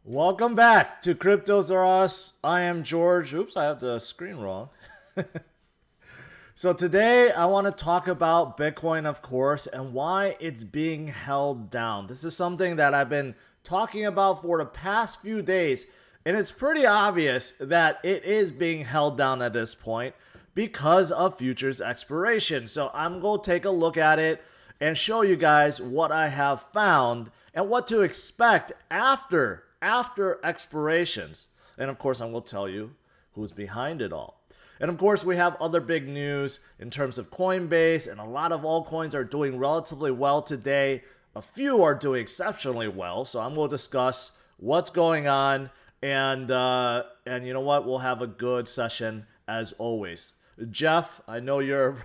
Welcome back to Cryptos Are Us. I am George. Oops, I have the screen wrong. So today I want to talk about Bitcoin, of course, and why it's being held down. This is something that I've been talking about for the past few days, and it's pretty obvious that it is being held down at this point because of futures expiration. So I'm going to take a look at it and show you guys what I have found and what to expect after expirations. And of course, I'm going to tell you who's behind it all. And of course, we have other big news in terms of Coinbase, and a lot of altcoins are doing relatively well today. A few are doing exceptionally well. So I'm going to discuss what's going on, and you know what? We'll have a good session as always. Jeff, I know you're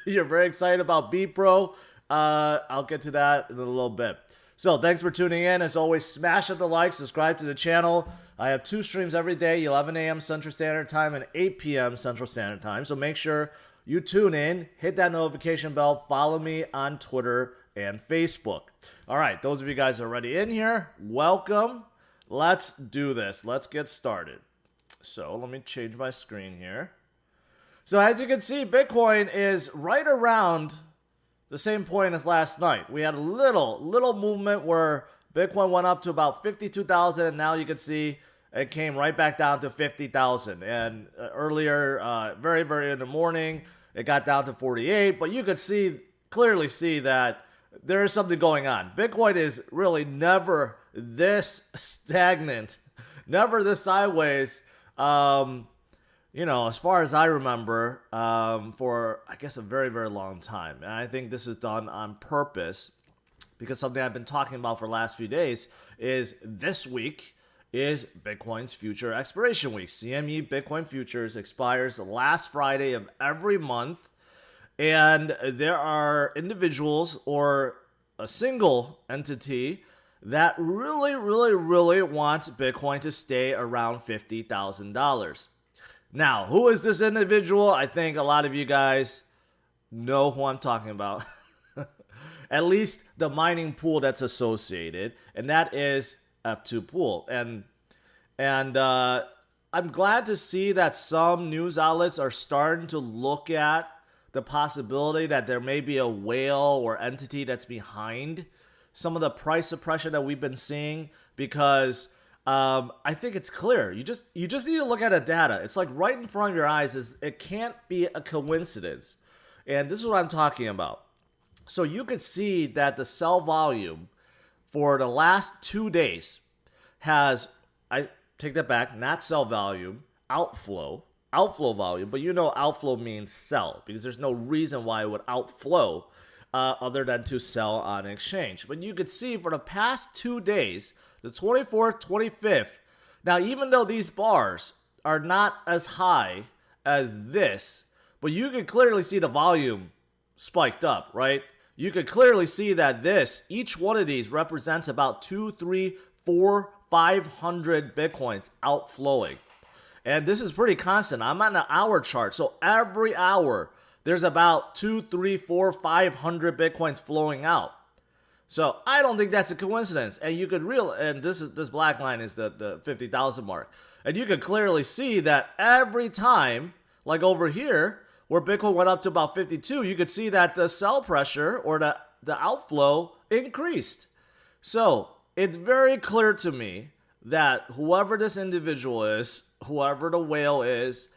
you're very excited about BPro. I'll get to that in a little bit. So thanks for tuning in. As always, smash up the like, subscribe to the channel. I have 2 streams every day, 11 a.m. Central Standard Time and 8 p.m. Central Standard Time. So make sure you tune in, hit that notification bell, follow me on Twitter and Facebook. All right, those of you guys already in here, welcome. Let's do this. Let's get started. So let me change my screen here. So as you can see, Bitcoin is right around the same point as last night. We had a little movement where Bitcoin went up to about 52,000, and now you can see it came right back down to 50,000. And earlier, very in the morning, it got down to 48. But you could clearly see that there is something going on. Bitcoin is really never this stagnant, never this sideways. As far as I remember, for, I guess, a very long time. And I think this is done on purpose because something I've been talking about for the last few days is this week is Bitcoin's future expiration week. CME Bitcoin futures expires the last Friday of every month. And there are individuals or a single entity that really wants Bitcoin to stay around $50,000. Now, who is this individual? I think a lot of you guys know who I'm talking about. At least the mining pool that's associated, and that is F2 Pool. And I'm glad to see that some news outlets are starting to look at the possibility that there may be a whale or entity that's behind some of the price suppression that we've been seeing, because I think it's clear. You just need to look at the data. It's like right in front of your eyes. It can't be a coincidence. And this is what I'm talking about. So you could see that the sell volume for the last 2 days has, I take that back, not sell volume, outflow volume. But outflow means sell, because there's no reason why it would outflow other than to sell on exchange. But you could see for the past 2 days, the 24th, 25th. Now, even though these bars are not as high as this, but you can clearly see the volume spiked up, right? You could clearly see that each one of these represents about 2, 3, 4, 500 Bitcoins outflowing. And this is pretty constant. I'm on an hour chart. So every hour, there's about 2, 3, 4, 500 Bitcoins flowing out. So I don't think that's a coincidence. And you could and this black line is the 50,000 mark. And you could clearly see that every time, like over here, where Bitcoin went up to about 52, you could see that the sell pressure or the outflow increased. So it's very clear to me that whoever this individual is, whoever the whale is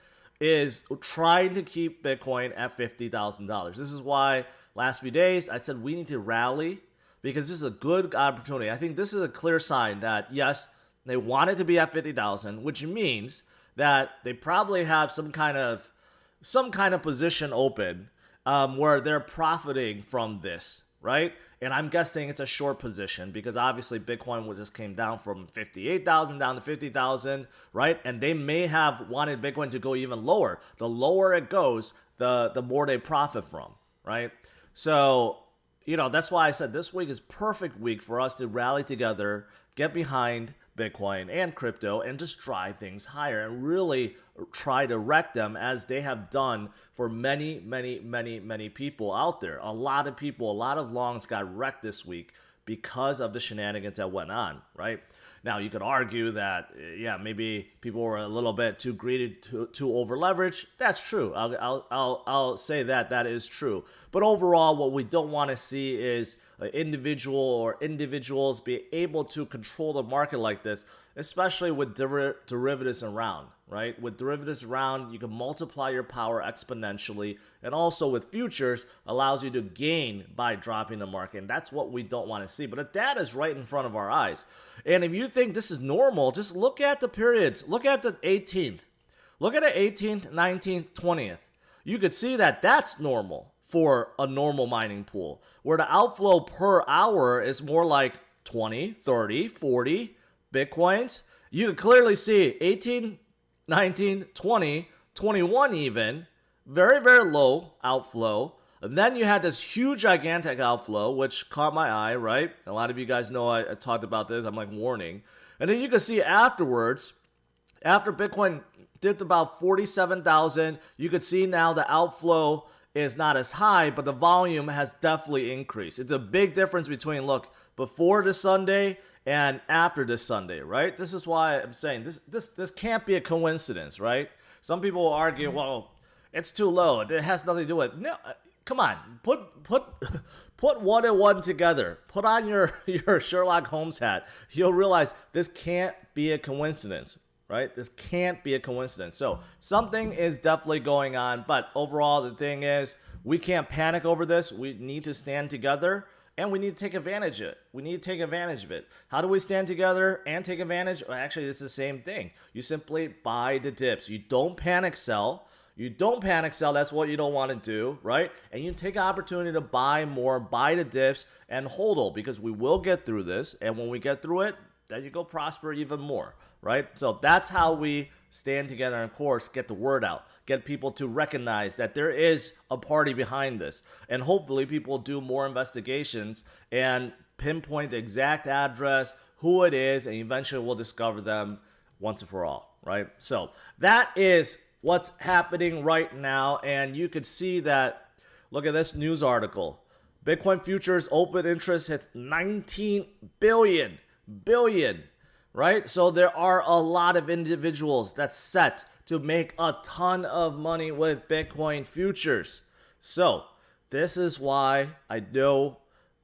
trying to keep Bitcoin at $50,000. This is why last few days I said we need to rally, because this is a good opportunity. I think this is a clear sign that, yes, they want it to be at 50,000, which means that they probably have some kind of position open where they're profiting from this, right? And I'm guessing it's a short position, because obviously Bitcoin just came down from 58,000 down to 50,000, right? And they may have wanted Bitcoin to go even lower. The lower it goes, the more they profit from, right? So, that's why I said this week is perfect week for us to rally together, get behind Bitcoin and crypto, and just drive things higher and really try to wreck them, as they have done for many people out there. A lot of people, a lot of longs got wrecked this week because of the shenanigans that went on, right? Now, you could argue that, yeah, maybe people were a little bit too greedy, too over leveraged. That's true. I'll say that is true. But overall, what we don't want to see is an individual or individuals be able to control the market like this, especially with derivatives around, right? With derivatives around, you can multiply your power exponentially, and also with futures, allows you to gain by dropping the market. And that's what we don't want to see. But the data is right in front of our eyes. And if you think this is normal, just look at the periods. Look at the 18th. Look at the 18th, 19th, 20th. You could see that that's normal for a normal mining pool, where the outflow per hour is more like 20, 30, 40 Bitcoins. You can clearly see 18, 19, 20, 21 even, very, very low outflow. And then you had this huge, gigantic outflow, which caught my eye, right? A lot of you guys know I talked about this. I'm like warning. And then you can see afterwards, after Bitcoin dipped about 47,000, you could see now the outflow is not as high, but the volume has definitely increased. It's a big difference between, look, before this Sunday and after this Sunday, right? This is why I'm saying this can't be a coincidence, right? Some people will argue, well, it's too low. It has nothing to do with it. No, come on, put one and one together. Put on your Sherlock Holmes hat. You'll realize this can't be a coincidence, right? This can't be a coincidence. So something is definitely going on. But overall, the thing is, we can't panic over this. We need to stand together, and we need to take advantage of it. We need to take advantage of it. How do we stand together and take advantage? Well, actually, it's the same thing. You simply buy the dips. You don't panic sell. You don't panic sell. That's what you don't want to do, right? And you take an opportunity to buy more, buy the dips, and hodl, because we will get through this. And when we get through it, then you go prosper even more, right? So that's how we stand together and, of course, get the word out. Get people to recognize that there is a party behind this. And hopefully people do more investigations and pinpoint the exact address, who it is, and eventually we'll discover them once and for all, right? So that is what's happening right now. And you could see that, look at this news article. Bitcoin futures open interest hits 19 billion, right? So there are a lot of individuals that's set to make a ton of money with Bitcoin futures. So this is why I know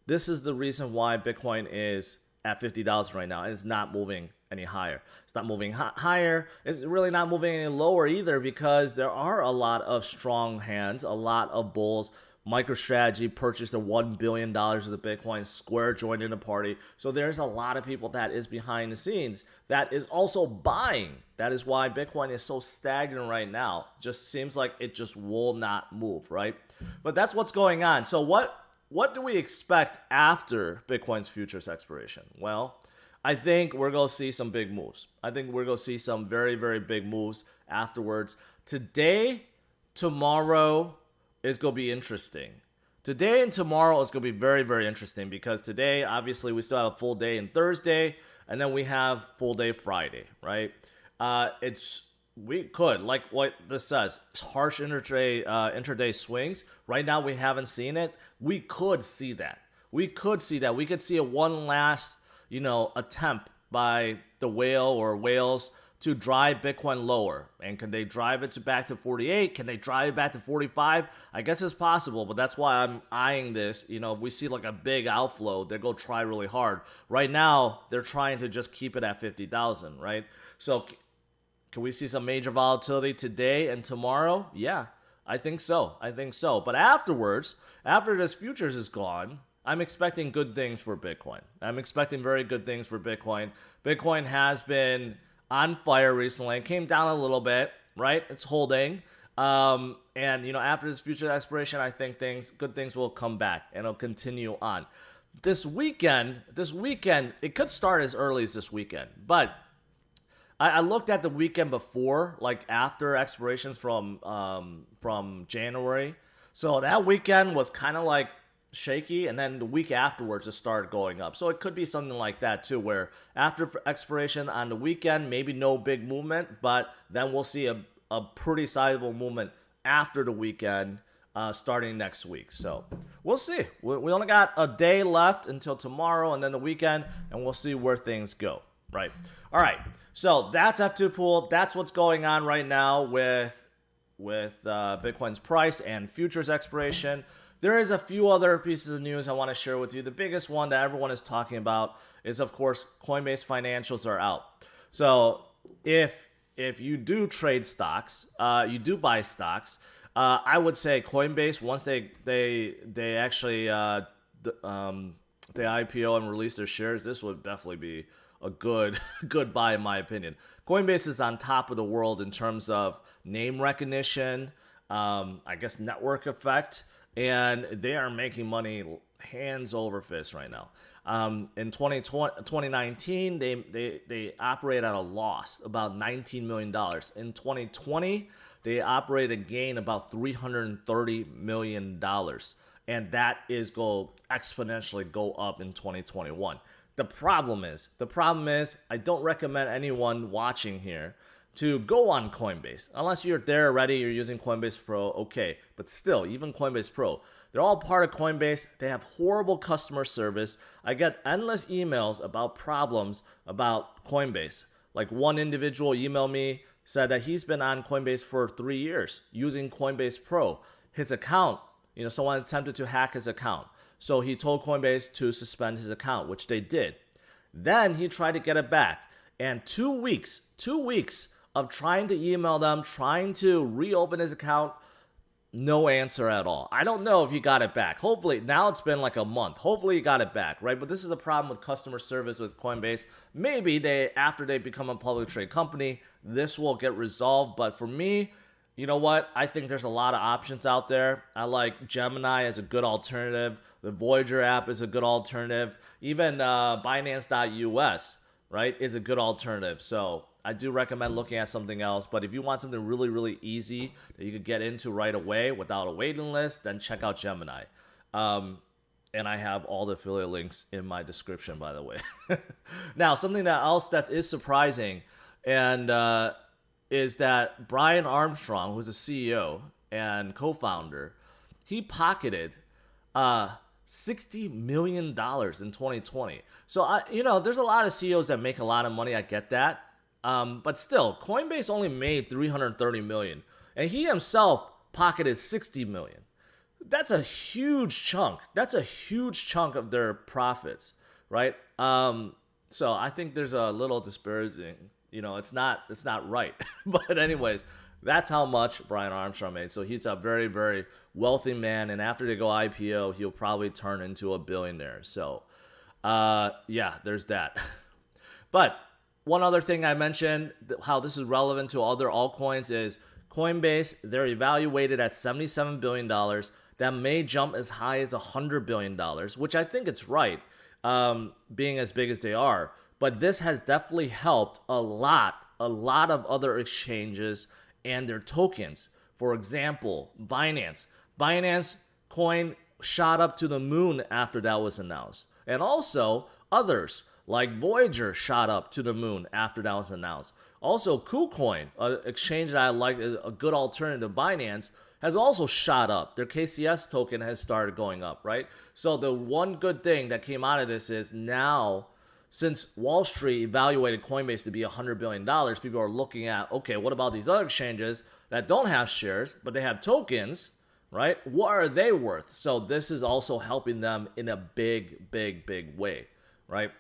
this is the reason why Bitcoin is at 50,000 right now, and it's not moving any higher. It's not moving higher. It's really not moving any lower either, because there are a lot of strong hands, a lot of bulls. MicroStrategy purchased the $1 billion of the Bitcoin. Square joined in the party. So there's a lot of people that is behind the scenes that is also buying. That is why Bitcoin is so stagnant right now. Just seems like it just will not move, right? But that's what's going on. So what do we expect after Bitcoin's futures expiration? Well, I think we're going to see some big moves. I think we're going to see some very, very big moves afterwards. Today, tomorrow is going to be interesting. Today and tomorrow is going to be very, very interesting, because today, obviously, we still have a full day in Thursday, and then we have full day Friday, right? We could, like what this says, harsh intraday swings. Right now, we haven't seen it. We could see that. We could see a one last, attempt by the whale or whales to drive Bitcoin lower. And can they drive it back to 48? Can they drive it back to 45? I guess it's possible, but that's why I'm eyeing this. If we see like a big outflow, they're going to try really hard. Right now, they're trying to just keep it at 50,000, right? So can we see some major volatility today and tomorrow? Yeah, I think so. But afterwards, after this futures is gone, I'm expecting good things for Bitcoin. I'm expecting very good things for Bitcoin. Bitcoin has been on fire recently. It came down a little bit, right? It's holding. And after this future expiration, I think good things will come back and it'll continue on. This weekend, it could start as early as this weekend, but I looked at the weekend before, like after expirations from January. So that weekend was kind of like shaky, and then the week afterwards it started going up. So it could be something like that too, where after expiration on the weekend, maybe no big movement, but then we'll see a pretty sizable movement after the weekend starting next week. So we'll see. We only got a day left until tomorrow and then the weekend, and we'll see where things go, right? All right. So that's F2 Pool. That's what's going on right now with Bitcoin's price and futures expiration. There is a few other pieces of news I want to share with you. The biggest one that everyone is talking about is, of course, Coinbase financials are out. So if you do trade stocks, you do buy stocks, I would say Coinbase, once they actually they IPO and release their shares, this would definitely be a good buy in my opinion. Coinbase is on top of the world in terms of name recognition, I guess network effect, and they are making money hands over fist right now. In 2019, they operate at a loss, about $19 million. In 2020, they operate a gain about $330 million. And that is go exponentially go up in 2021. The problem is, I don't recommend anyone watching here to go on Coinbase. Unless you're there already, you're using Coinbase Pro, okay. But still, even Coinbase Pro, they're all part of Coinbase. They have horrible customer service. I get endless emails about problems about Coinbase. Like one individual emailed me, said that he's been on Coinbase for 3 years using Coinbase Pro. His account, someone attempted to hack his account. So he told Coinbase to suspend his account, which they did. Then he tried to get it back. And 2 weeks of trying to email them, trying to reopen his account, no answer at all. I don't know if he got it back. Hopefully, now it's been like a month. Hopefully he got it back, right? But this is the problem with customer service with Coinbase. Maybe after they become a public trade company, this will get resolved. But for me, you know what? I think there's a lot of options out there. I like Gemini as a good alternative. The Voyager app is a good alternative. Even Binance.us, right, is a good alternative. So I do recommend looking at something else. But if you want something really, really easy that you could get into right away without a waiting list, then check out Gemini. And I have all the affiliate links in my description, by the way. Now, something else that is surprising and is that Brian Armstrong, who's a CEO and co-founder, he pocketed $60 million in 2020. So, there's a lot of CEOs that make a lot of money. I get that. But still, Coinbase only made $330 million. And he himself pocketed $60 million. That's a huge chunk. That's a huge chunk of their profits, right? So I think there's a little disparaging. It's not right. But anyways, that's how much Brian Armstrong made. So he's a very, very wealthy man. And after they go IPO, he'll probably turn into a billionaire. So, yeah, there's that. But one other thing I mentioned, how this is relevant to other altcoins, is Coinbase, they're evaluated at $77 billion. That may jump as high as $100 billion, which I think it's right, being as big as they are. But this has definitely helped a lot of other exchanges and their tokens. For example, Binance. Binance coin shot up to the moon after that was announced. And also others like Voyager shot up to the moon after that was announced. Also, KuCoin, an exchange that I like, is a good alternative to Binance, has also shot up. Their KCS token has started going up, right? So the one good thing that came out of this is now, since Wall Street evaluated Coinbase to be $100 billion, people are looking at, okay, what about these other exchanges that don't have shares, but they have tokens, right? What are they worth? So this is also helping them in a big, big, big way, right?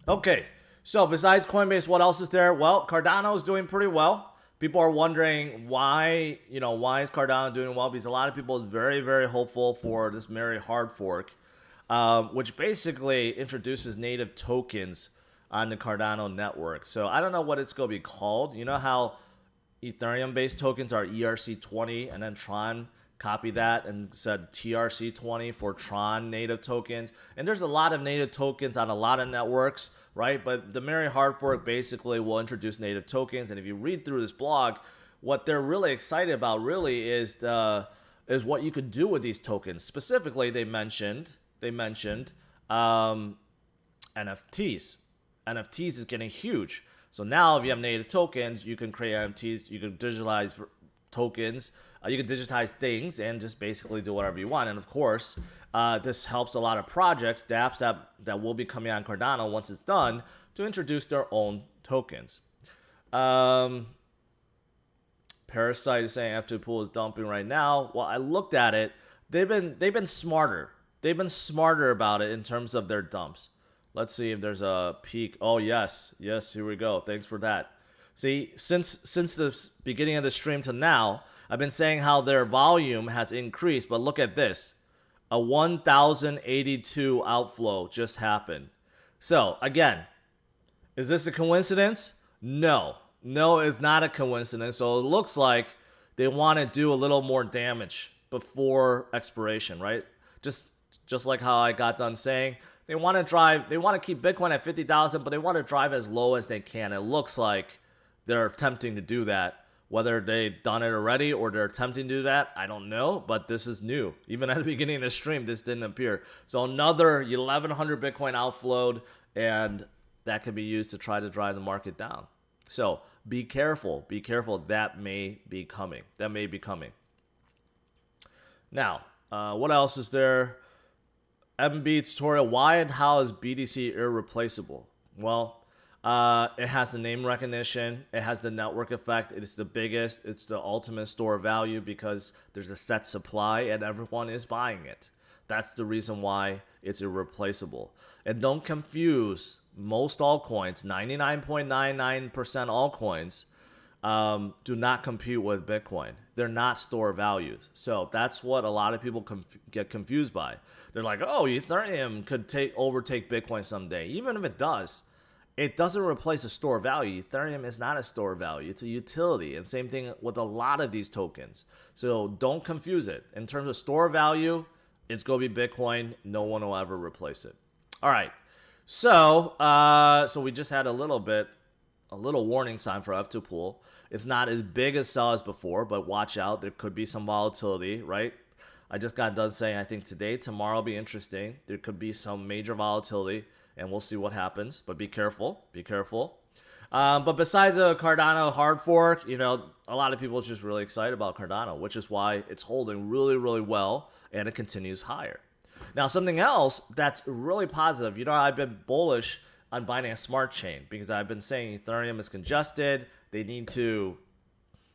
Okay, so besides Coinbase, what else is there? Well, Cardano is doing pretty well. People are wondering why is Cardano doing well? Because a lot of people are very, very hopeful for this very hard fork, which basically introduces native tokens on the Cardano network. So I don't know what it's going to be called. You know how Ethereum-based tokens are ERC20, and then Tron copied that and said TRC20 for Tron native tokens. And there's a lot of native tokens on a lot of networks, right? But the Mary Hard Fork basically will introduce native tokens. And if you read through this blog, what they're really excited about really is what you could do with these tokens. Specifically, they mentioned NFTs. NFTs is getting huge. So now if you have native tokens, you can create NFTs, you can digitalize tokens. You can digitize things and just basically do whatever you want. And of course, this helps a lot of projects, dApps that will be coming on Cardano once it's done, to introduce their own tokens. Parasite is saying F2 pool is dumping right now. Well, I looked at it. They've been smarter. They've been smarter about it in terms of their dumps. Let's see if there's a peak. Oh yes, here we go. Thanks for that. See, since the beginning of the stream to now, I've been saying how their volume has increased, but look at this. A 1,082 outflow just happened. So, again, is this a coincidence? No. No, it's not a coincidence. So it looks like they want to do a little more damage before expiration, right? Just like how I got done saying, they want to keep Bitcoin at 50,000, but they want to drive as low as they can. It looks like they're attempting to do that. Whether they've done it already or they're attempting to do that, I don't know, but this is new. Even at the beginning of the stream, this didn't appear. So another 1,100 Bitcoin outflowed, and that can be used to try to drive the market down. So be careful. Be careful. That may be coming. Now, what else is there? MB tutorial. Why and how is BTC irreplaceable? Well, it has the name recognition. It has the network effect. It's the biggest. It's the ultimate store of value because there's a set supply and everyone is buying it. That's the reason why it's irreplaceable. And don't confuse most altcoins, 99.99% altcoins, do not compete with Bitcoin. They're not store values. So that's what a lot of people get confused by. They're like, oh, Ethereum could overtake Bitcoin someday. Even if it does, it doesn't replace a store value. Ethereum is not a store value. It's a utility. And same thing with a lot of these tokens. So don't confuse it. In terms of store value, it's going to be Bitcoin. No one will ever replace it. All right. So we just had a little warning sign for F2 pool. It's not as big a sell as before, but watch out. There could be some volatility, right? I just got done saying I think today, tomorrow will be interesting. There could be some major volatility, and we'll see what happens. But be careful. But besides a Cardano hard fork, a lot of people are just really excited about Cardano, which is why it's holding really, really well, and it continues higher. Now, something else that's really positive, I've been bullish on Binance Smart Chain because I've been saying Ethereum is congested. They need to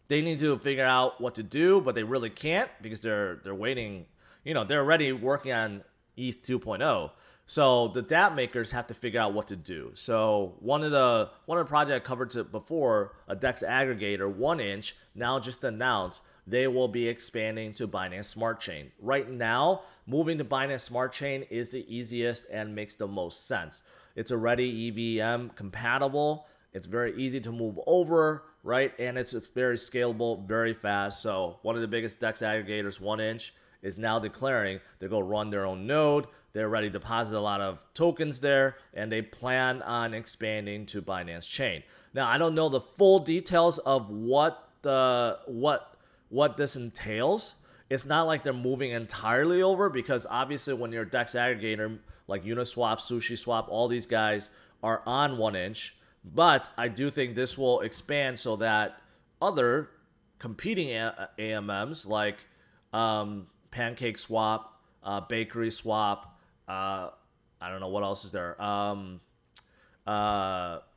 figure out what to do, but they really can't because they're waiting. They're already working on ETH 2.0. So the dApp makers have to figure out what to do. So one of the projects I covered before, a DEX aggregator, 1inch, now just announced they will be expanding to Binance Smart Chain. Right now, moving to Binance Smart Chain is the easiest and makes the most sense. It's already EVM compatible. It's very easy to move over, right? And it's very scalable, very fast. So one of the biggest DEX aggregators, 1inch, is now declaring they're going to run their own node. They already deposited a lot of tokens there, and they plan on expanding to Binance Chain. Now, I don't know the full details of what this entails. It's not like they're moving entirely over because obviously when you're a DEX aggregator like Uniswap, SushiSwap, all these guys are on 1inch. But I do think this will expand so that other competing AMMs like Pancake Swap, Bakery Swap, I don't know what else is there,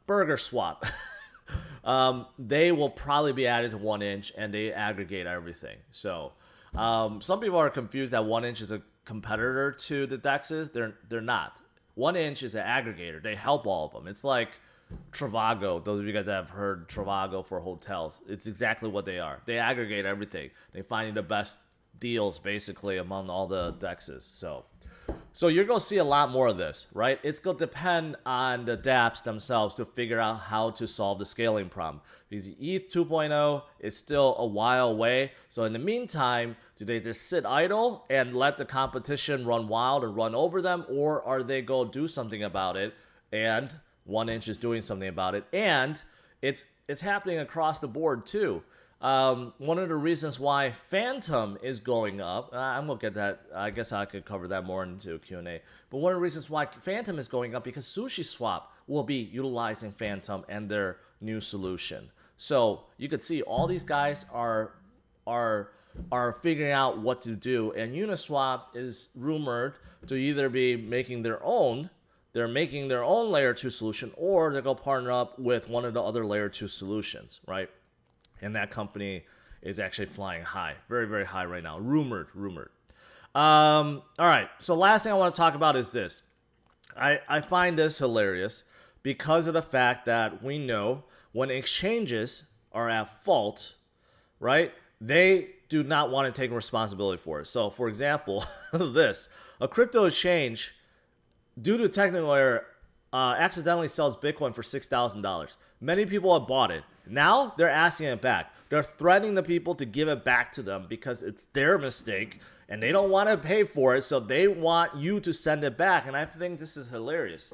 Burger Swap, they will probably be added to 1inch and they aggregate everything. So some people are confused that 1inch is a competitor to the DEXs. They're not. 1inch is an aggregator. They help all of them. It's like Trivago. Those of you guys that have heard Trivago for hotels, it's exactly what they are. They aggregate everything. They find you the best deals basically among all the DEXs. So you're going to see a lot more of this, right? It's going to depend on the dApps themselves to figure out how to solve the scaling problem. Because ETH 2.0 is still a while away. So in the meantime, do they just sit idle and let the competition run wild and run over them? Or are they going to do something about it? And 1inch is doing something about it. And it's happening across the board too. One of the reasons why Phantom is going up, I'm going to get that, I guess I could cover that more into Q&A, but one of the reasons why Phantom is going up because SushiSwap will be utilizing Phantom and their new solution. So you could see all these guys are are figuring out what to do. And Uniswap is rumored to either be making their own, they're making their own layer 2 solution, or they're going to partner up with one of the other layer 2 solutions, right? And that company is actually flying high, very, very high right now. Rumored. All right, so last thing I want to talk about is this. I find this hilarious because of the fact that we know when exchanges are at fault, right, they do not want to take responsibility for it. So, for example, a crypto exchange, due to technical error, accidentally sells Bitcoin for $6,000. Many people have bought it. Now they're asking it back. They're threatening the people to give it back to them because it's their mistake and they don't want to pay for it, so they want you to send it back. And I think this is hilarious.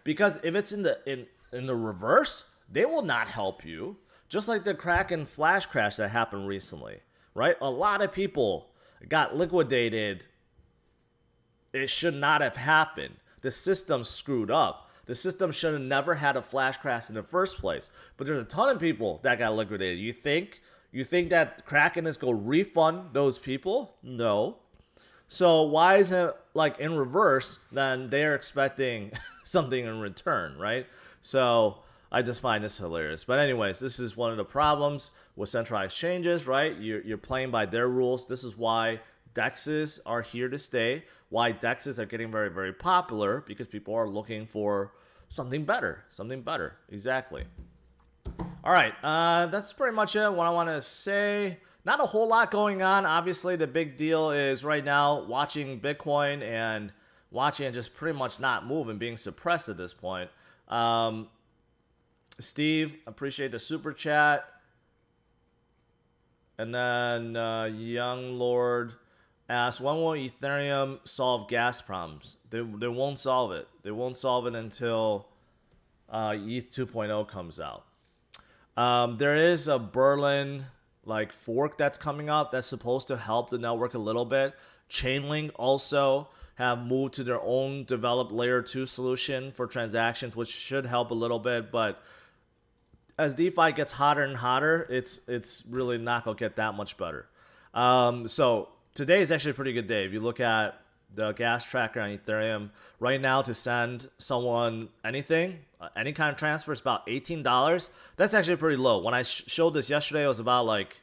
Because if it's in the reverse, they will not help you. Just like the Kraken flash crash that happened recently, right? A lot of people got liquidated. It should not have happened. The system screwed up. The system should have never had a flash crash in the first place. But there's a ton of people that got liquidated. You think that Kraken is going to refund those people? No. So why isn't it like in reverse? Then they're expecting something in return, right? So I just find this hilarious. But anyways, this is one of the problems with centralized exchanges, right? You're playing by their rules. This is why DEXs are here to stay. Why DEXs are getting very, very popular, because people are looking for something better. Exactly. All right, that's pretty much it. What I want to say. Not a whole lot going on. Obviously, the big deal is right now watching Bitcoin and watching it just pretty much not move and being suppressed at this point. Steve, appreciate the super chat. And then Young Lord asks, when will Ethereum solve gas problems? They won't solve it. They won't solve it until ETH 2.0 comes out. There is a Berlin fork that's coming up that's supposed to help the network a little bit. Chainlink also have moved to their own developed layer 2 solution for transactions, which should help a little bit. But as DeFi gets hotter and hotter, it's really not going to get that much better. So today is actually a pretty good day. If you look at the gas tracker on Ethereum right now, to send someone anything, any kind of transfer, is about $18. That's actually pretty low. When I showed this yesterday, it was about like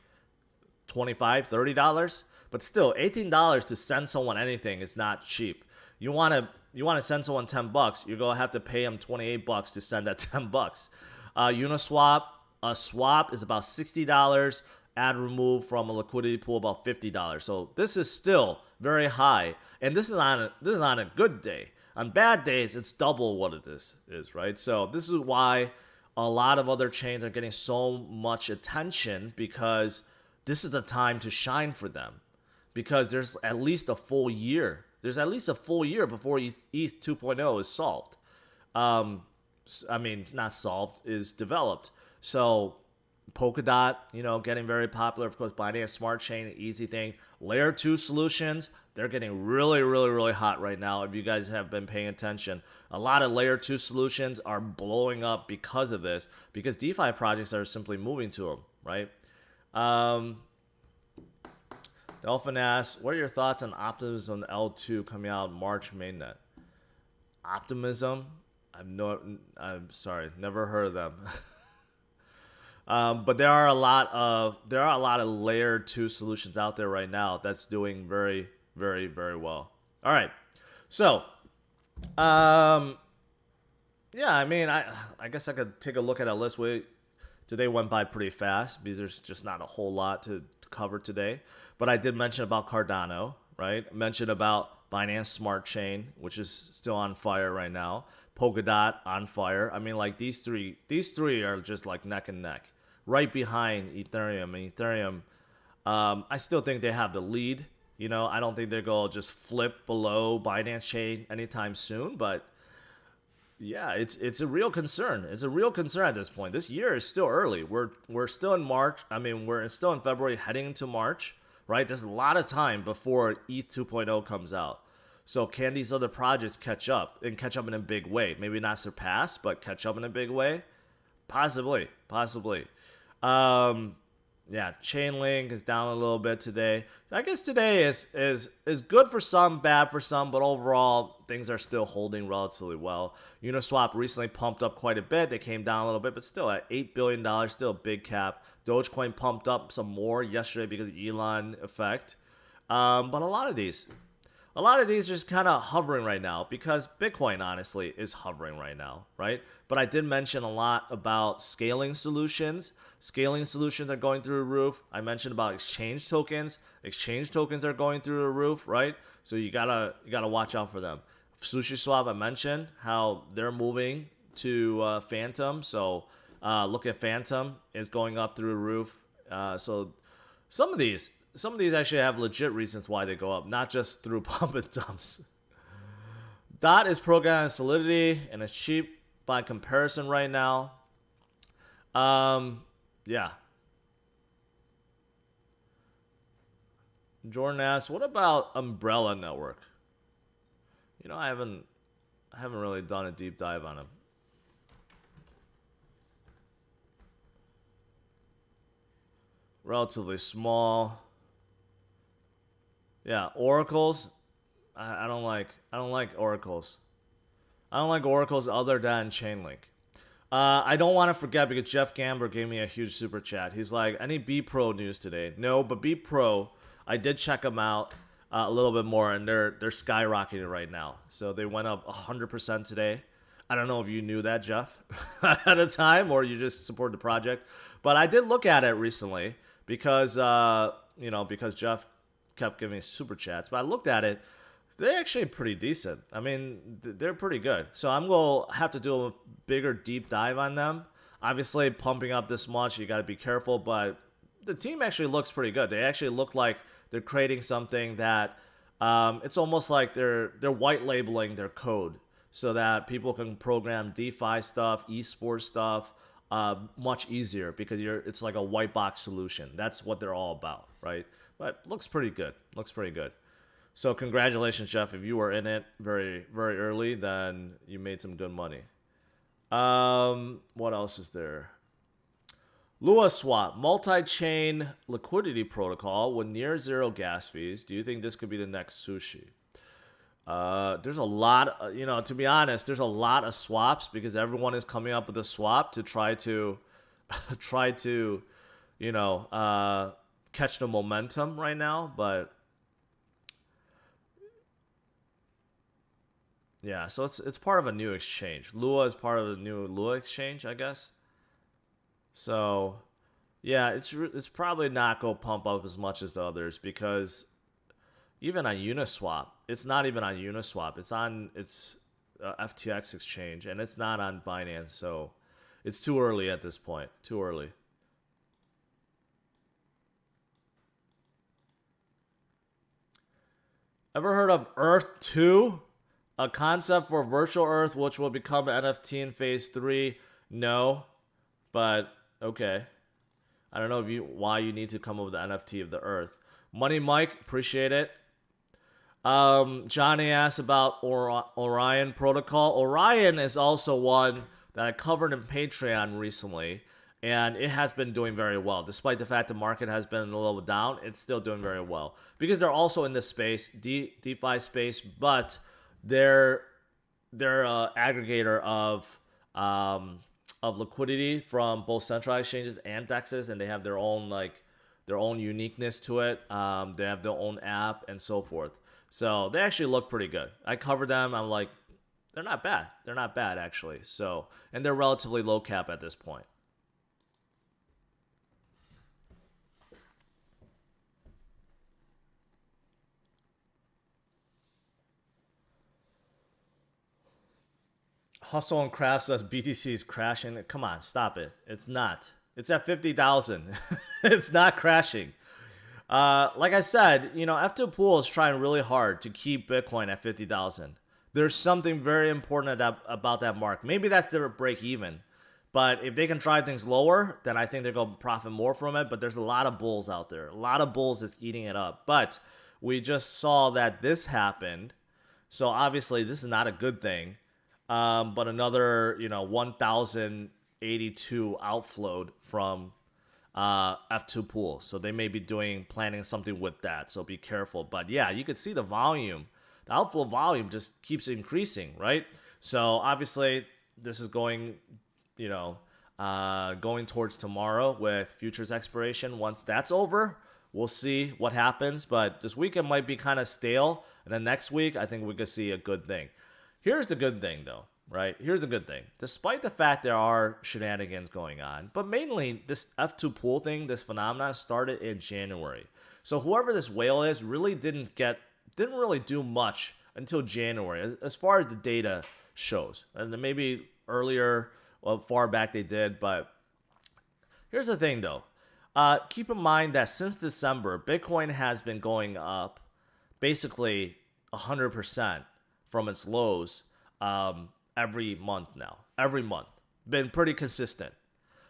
$25, $30. But still, $18 to send someone anything is not cheap. You want to send someone $10, you're gonna have to pay them $28 to send that $10. Uniswap, a swap is about $60. Add remove from a liquidity pool about $50. So this is still very high, and this is on a good day. On bad days, it's double what it is, right? So this is why a lot of other chains are getting so much attention, because this is the time to shine for them. Because there's at least a full year. There's at least a full year before ETH 2.0 is solved. I mean, not solved, is developed. So Polkadot, getting very popular. Of course, Binance Smart Chain, easy thing. Layer 2 solutions, they're getting really, really, really hot right now. If you guys have been paying attention, a lot of Layer 2 solutions are blowing up because of this, because DeFi projects are simply moving to them, right? Dolphin asks, what are your thoughts on Optimism L2 coming out March mainnet? Optimism? I'm sorry, never heard of them. But there are a lot of layer 2 solutions out there right now that's doing very, very, very well. All right, so yeah, I mean, I guess I could take a look at a list. Today went by pretty fast because there's just not a whole lot to cover today. But I did mention about Cardano, right? I mentioned about Binance Smart Chain, which is still on fire right now. Polkadot on fire. I mean, like these three are just like neck and neck, right behind Ethereum. And Ethereum, I still think they have the lead. I don't think they're going to just flip below Binance Chain anytime soon. But yeah, it's a real concern. It's a real concern at this point. This year is still early. We're still in March. I mean, we're still in February, heading into March, right? There's a lot of time before ETH 2.0 comes out. So can these other projects catch up in a big way? Maybe not surpass, but catch up in a big way? Possibly. Yeah, Chainlink is down a little bit today. I guess today is good for some, bad for some, but overall things are still holding relatively well. Uniswap recently pumped up quite a bit. They came down a little bit, but still at $8 billion, still a big cap. Dogecoin pumped up some more yesterday because of Elon effect. But a lot of these are just kind of hovering right now because Bitcoin, honestly, is hovering right now, right? But I did mention a lot about scaling solutions. Scaling solutions are going through the roof. I mentioned about exchange tokens. Exchange tokens are going through the roof, right? So you gotta watch out for them. SushiSwap, I mentioned how they're moving to Phantom. So look at Phantom is going up through the roof. So some of these actually have legit reasons why they go up, not just through pump and dumps. DOT is programmed on Solidity and it's cheap by comparison right now. Yeah. Jordan asks, what about Umbrella Network? I haven't really done a deep dive on them. Relatively small. Yeah, oracles. I don't like oracles. I don't like oracles other than Chainlink. I don't want to forget because Jeff Gamber gave me a huge super chat. He's like, any B Pro news today? No, but B Pro, I did check them out a little bit more, and they're skyrocketing right now. So they went up 100% today. I don't know if you knew that, Jeff, at a time, or you just support the project. But I did look at it recently because because Jeff kept giving me super chats. But I looked at it. They're actually pretty decent. I mean, they're pretty good. So I'm going to have to do a bigger deep dive on them. Obviously, pumping up this much, you got to be careful. But the team actually looks pretty good. They actually look like they're creating something that it's almost like they're white labeling their code so that people can program DeFi stuff, esports stuff much easier because it's like a white box solution. That's what they're all about, right? But looks pretty good. Looks pretty good. So congratulations, Jeff. If you were in it very, very early, then you made some good money. What else is there? Lua Swap, multi-chain liquidity protocol with near zero gas fees. Do you think this could be the next sushi? There's a lot, to be honest, there's a lot of swaps because everyone is coming up with a swap to try to, catch the momentum right now. But yeah, so it's part of a new exchange. Lua is part of the new Lua exchange, I guess. So yeah, it's probably not going to pump up as much as the others because even on Uniswap, it's not even on Uniswap. It's on FTX exchange, and it's not on Binance. So it's too early at this point. Too early. Ever heard of Earth 2? A concept for virtual Earth, which will become an NFT in Phase 3? No, but okay. I don't know why you need to come up with the NFT of the Earth. Money Mike, appreciate it. Johnny asked about Orion Protocol. Orion is also one that I covered in Patreon recently, and it has been doing very well. Despite the fact the market has been a little down, it's still doing very well. Because they're also in this space, DeFi space, but they're aggregator of liquidity from both centralized exchanges and DEXs, and they have their own uniqueness to it. They have their own app and so forth. So they actually look pretty good. I covered them. I'm like, they're not bad. They're not bad actually. So, and they're relatively low cap at this point. Hustle and Craft says BTC is crashing. Come on, stop it. It's not. It's at 50,000. It's not crashing. Like I said, F2 Pool is trying really hard to keep Bitcoin at 50,000. There's something very important about that mark. Maybe that's their break even. But if they can drive things lower, then I think they're going to profit more from it. But there's a lot of bulls out there. A lot of bulls that's eating it up. But we just saw that this happened. So obviously this is not a good thing. But another, 1,082 outflowed from F2 pool. So they may be planning something with that. So be careful. But yeah, you could see the volume, the outflow volume just keeps increasing, right? So obviously this is going, going towards tomorrow with futures expiration. Once that's over, we'll see what happens. But this weekend might be kind of stale. And then next week, I think we could see a good thing. Here's the good thing, though, right? Here's the good thing. Despite the fact there are shenanigans going on, but mainly this F2 pool thing, this phenomenon started in January. So whoever this whale is really didn't really do much until January, as far as the data shows. And then maybe earlier, far back they did. But here's the thing, though. Keep in mind that since December, Bitcoin has been going up basically 100% from its lows every month now. Every month. Been pretty consistent.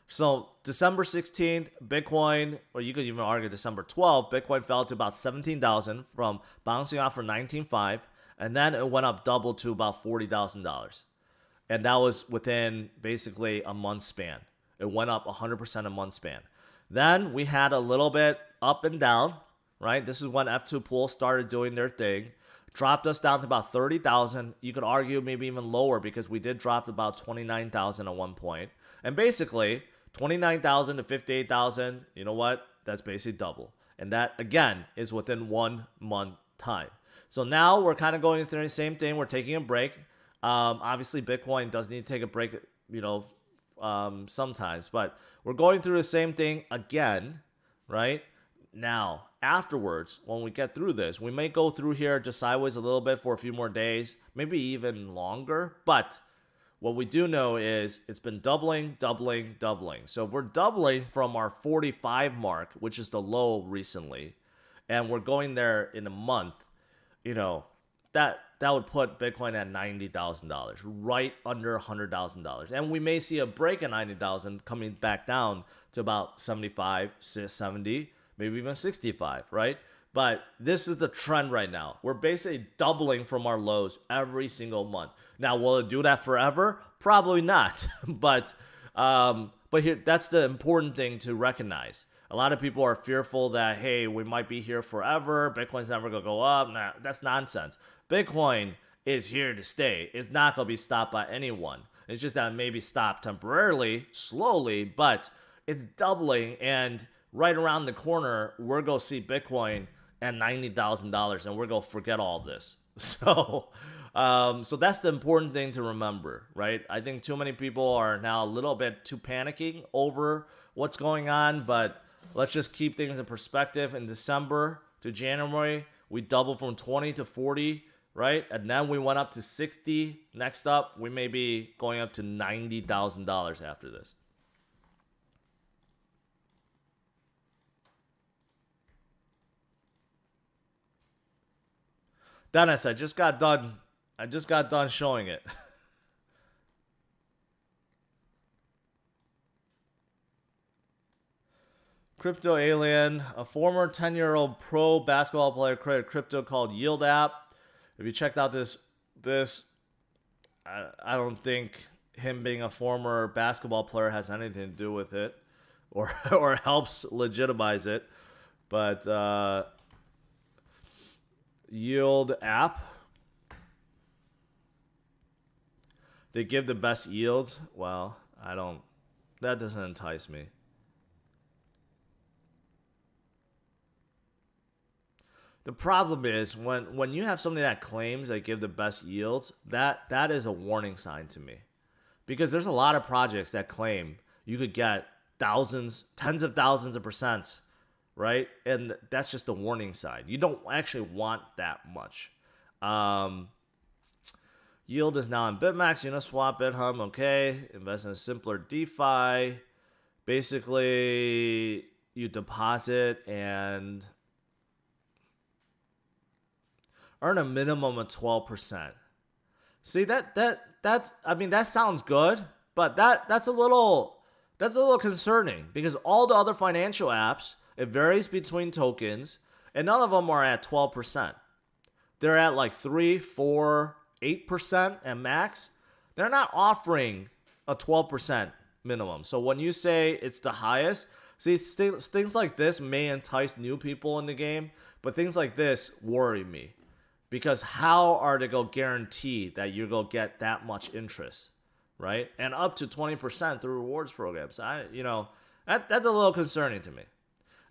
So December 16th, Bitcoin, or you could even argue December 12th, Bitcoin fell to about 17,000 from bouncing off for 19.5, and then it went up double to about $40,000. And that was within basically a month span. It went up 100% a month span. Then we had a little bit up and down, right? This is when F2 pool started doing their thing. Dropped us down to about 30,000. You could argue maybe even lower because we did drop to about 29,000 at one point. And basically, 29,000 to 58,000, you know what? That's basically double. And that, again, is within 1 month time. So now we're kind of going through the same thing. We're taking a break. Obviously, Bitcoin does need to take a break, sometimes. But we're going through the same thing again, right? Now, afterwards, when we get through this, we may go through here just sideways a little bit for a few more days, maybe even longer. But what we do know is it's been doubling. So if we're doubling from our 45 mark, which is the low recently, and we're going there in a month, that would put Bitcoin at $90,000, right under $100,000. And we may see a break at 90,000 coming back down to about 75, 70, maybe even 65, right? But this is the trend right now. We're basically doubling from our lows every single month. Now, will it do that forever? Probably not. But here, that's the important thing to recognize. A lot of people are fearful that, hey, we might be here forever. Bitcoin's never going to go up. Nah, that's nonsense. Bitcoin is here to stay. It's not going to be stopped by anyone. It's just that it may be stopped temporarily, slowly, but it's doubling. And right around the corner, we're going to see Bitcoin at $90,000, and we're going to forget all this. So that's the important thing to remember, right? I think too many people are now a little bit too panicking over what's going on, but let's just keep things in perspective. In December to January, we doubled from 20 to 40, right? And then we went up to 60. Next up, we may be going up to $90,000 after this. Dennis, I just got done showing it. Crypto Alien, a former 10-year-old pro basketball player created crypto called Yield App. If you checked out this, I don't think him being a former basketball player has anything to do with it, or helps legitimize it. But Yield App, they give the best yields. Well, that doesn't entice me. The problem is when you have something that claims they give the best yields, that is a warning sign to me. Because there's a lot of projects that claim you could get thousands, tens of thousands of percent, right? And that's just a warning sign. You don't actually want that much. Yield is now in BitMax, Uniswap, BitHub, okay. Invest in a simpler DeFi. Basically, you deposit and earn a minimum of 12%. See, that sounds good, but that's a little concerning because all the other financial apps, it varies between tokens, and none of them are at 12%. They're at like 3, 4, 8% at max. They're not offering a 12% minimum. So when you say it's the highest, See, things like this may entice new people in the game, but things like this worry me. Because how are they going to guarantee that you're going to get that much interest, right? And up to 20% through rewards programs. That's a little concerning to me.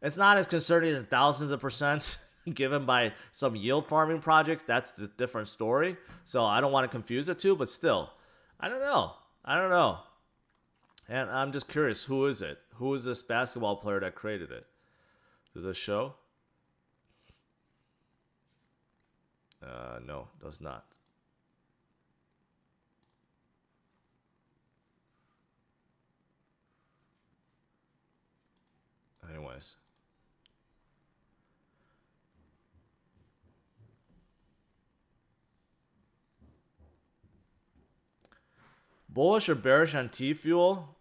It's not as concerning as thousands of percents given by some yield farming projects. That's a different story. So I don't want to confuse the two, but still, I don't know. And I'm just curious, who is it? Who is this basketball player that created it? Does it show? No, it does not. Anyways. Bullish or bearish on T-Fuel?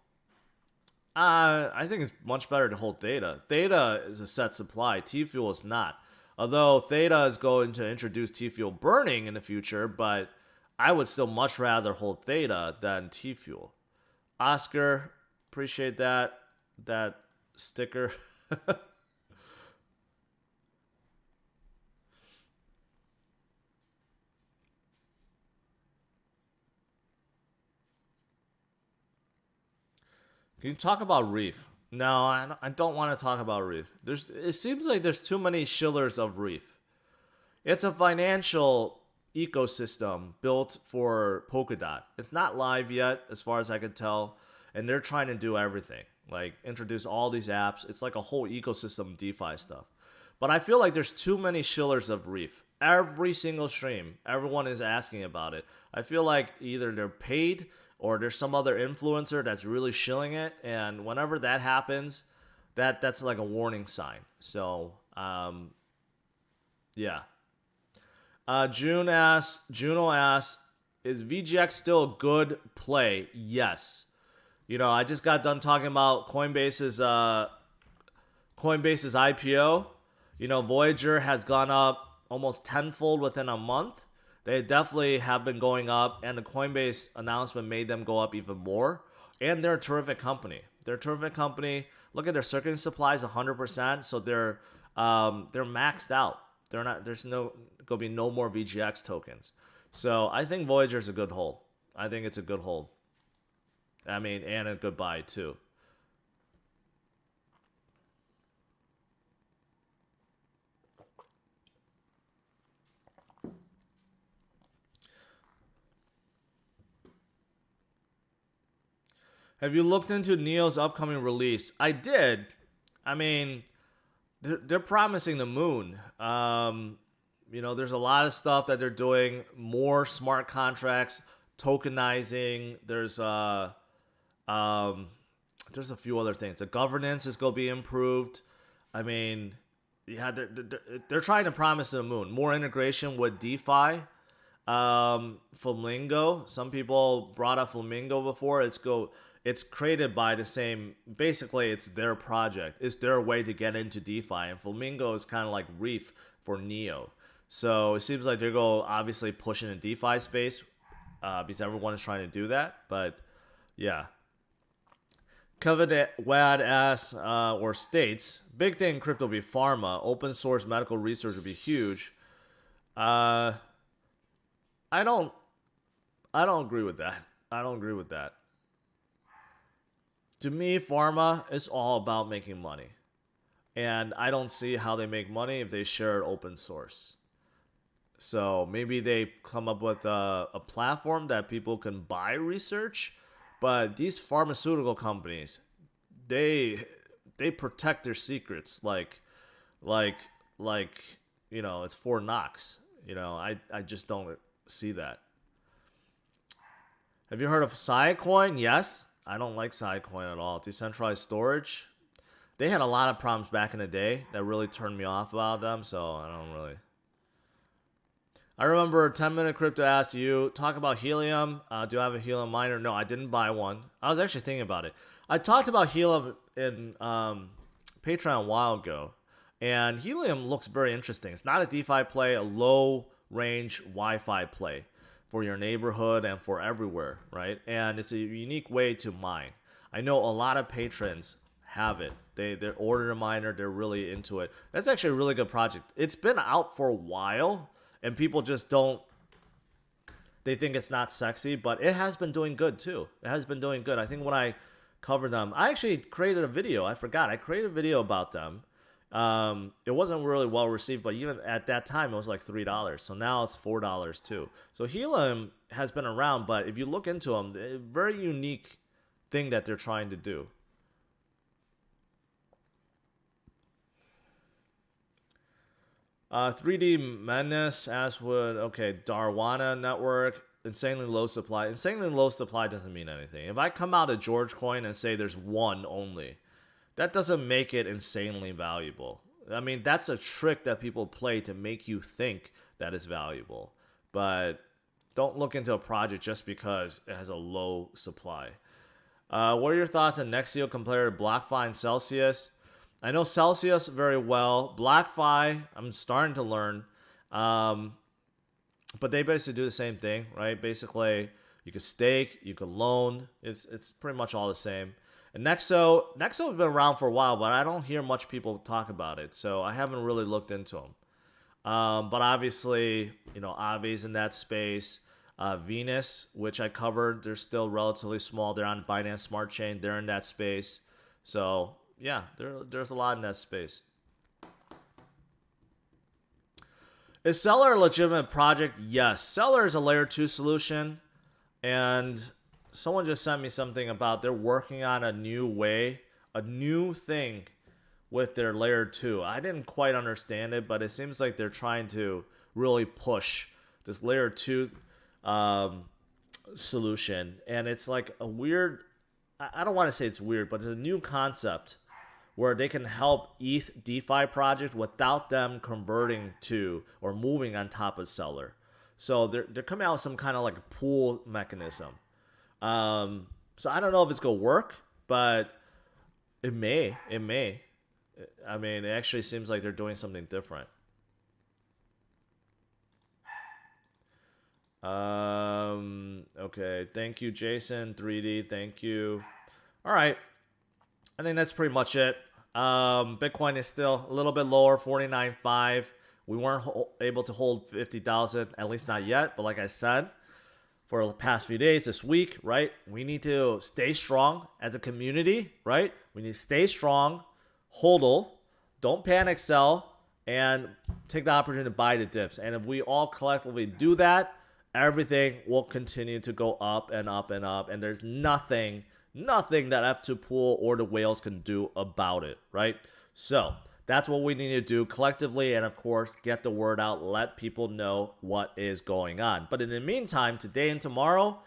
I think it's much better to hold Theta. Theta is a set supply. T-Fuel is not. Although Theta is going to introduce T-Fuel burning in the future, but I would still much rather hold Theta than T-Fuel. Oscar, appreciate that sticker. Can you talk about Reef? No, I don't want to talk about Reef. It seems like there's too many shillers of Reef. It's a financial ecosystem built for Polkadot. It's not live yet, as far as I can tell, and they're trying to do everything, like introduce all these apps. It's like a whole ecosystem of DeFi stuff. But I feel like there's too many shillers of Reef. Every single stream, everyone is asking about it. I feel like either they're paid or there's some other influencer that's really shilling it, and whenever that happens, that's like a warning sign. So, yeah. Juno asks, is VGX still a good play? Yes. I just got done talking about Coinbase's IPO. Voyager has gone up almost tenfold within a month. They definitely have been going up, and the Coinbase announcement made them go up even more. And they're a terrific company. Look at their circuit supplies, 100%. So they're maxed out. There's gonna be no more VGX tokens. So I think Voyager's a good hold. I think it's a good hold. And a good buy too. Have you looked into Neo's upcoming release? I did. They're promising the moon. There's a lot of stuff that they're doing. More smart contracts, tokenizing. There's a few other things. The governance is going to be improved. They're trying to promise the moon. More integration with DeFi. Flamingo. Some people brought up Flamingo before. It's created by the same, basically it's their project. It's their way to get into DeFi, and Flamingo is kind of like Reef for Neo. So it seems like they're going obviously pushing the DeFi space because everyone is trying to do that. But yeah. Kevin Wad asks or states, big thing in crypto will be pharma. Open source medical research would be huge. I don't agree with that. To me, pharma is all about making money. And I don't see how they make money if they share it open source. So maybe they come up with a platform that people can buy research. But these pharmaceutical companies, they protect their secrets like it's Fort Knox. I just don't see that. Have you heard of Sidecoin? Yes. I don't like Sidecoin at all. Decentralized storage. They had a lot of problems back in the day that really turned me off about them, so I don't really. I remember 10-minute crypto asked you, talk about Helium. Do I have a Helium miner? No, I didn't buy one. I was actually thinking about it. I talked about Helium in Patreon a while ago, and Helium looks very interesting. It's not a DeFi play, a low-range Wi-Fi play for your neighborhood and for everywhere, right? And it's a unique way to mine. I know a lot of patrons have it. They're ordering a miner. They're really into it. That's actually a really good project. It's been out for a while, and people just don't. They think it's not sexy, but it has been doing good too. It has been doing good. I think when I covered them, I actually created a video. I forgot. I created a video about them. It wasn't really well received, but even at that time, it was like $3. So now it's $4 too. So Helium has been around, but if you look into them, a very unique thing that they're trying to do. $3D Menace, Aswood, okay, Darwana Network, insanely low supply. Insanely low supply doesn't mean anything. If I come out of George Coin and say there's one only, that doesn't make it insanely valuable. I mean, that's a trick that people play to make you think that it's valuable. But don't look into a project just because it has a low supply. What are your thoughts on Nexio compared to BlockFi and Celsius? I know Celsius very well. BlockFi, I'm starting to learn. But they basically do the same thing, right? Basically, you can stake, you can loan. It's pretty much all the same. And Nexo has been around for a while, but I don't hear much people talk about it. So I haven't really looked into them. But obviously, you know, Avi's in that space. Venus, which I covered, they're still relatively small. They're on Binance Smart Chain. They're in that space. So yeah, there's a lot in that space. Is Seller a legitimate project? Yes. Seller is a layer 2 solution. And someone just sent me something about they're working on a new way, a new thing with their layer 2. I didn't quite understand it, but it seems like they're trying to really push this layer 2 solution. And it's like a weird, I don't want to say it's weird, but it's a new concept where they can help ETH DeFi project without them converting to or moving on top of Seller. So they're coming out with some kind of like a pool mechanism. So I don't know if it's gonna work, but it may. I mean, it actually seems like they're doing something different. Okay, thank you, Jason 3D. Thank you. All right, I think that's pretty much it. Bitcoin is still a little bit lower, 49.5. We weren't able to hold 50,000, at least not yet. But like I said, for the past few days, this week, right, we need to stay strong as a community, right? We need to stay strong, hodl, don't panic sell, and take the opportunity to buy the dips. And if we all collectively do that, everything will continue to go up and up and up. And there's nothing that F2 Pool or the whales can do about it, right? So that's what we need to do collectively, and of course, get the word out, let people know what is going on. But in the meantime, today and tomorrow,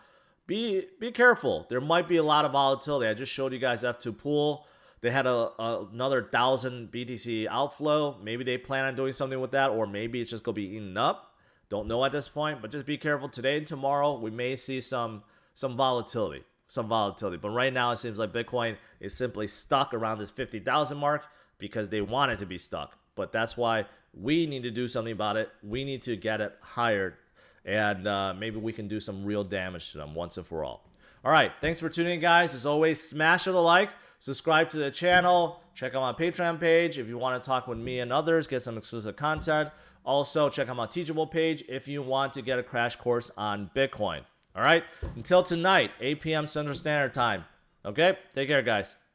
be careful. There might be a lot of volatility. I just showed you guys F2 Pool. They had another 1,000 BTC outflow. Maybe they plan on doing something with that, or maybe it's just going to be eaten up. Don't know at this point, but just be careful. Today and tomorrow, we may see some volatility. But right now, it seems like Bitcoin is simply stuck around this 50,000 mark because they want it to be stuck. But that's why we need to do something about it. We need to get it higher, and maybe we can do some real damage to them once and for all. All right, thanks for tuning in, guys. As always, smash the like, subscribe to the channel, check out my Patreon page if you want to talk with me and others, get some exclusive content. Also, check out my Teachable page if you want to get a crash course on Bitcoin. All right, until tonight, 8 p.m. Central Standard Time. Okay, take care, guys.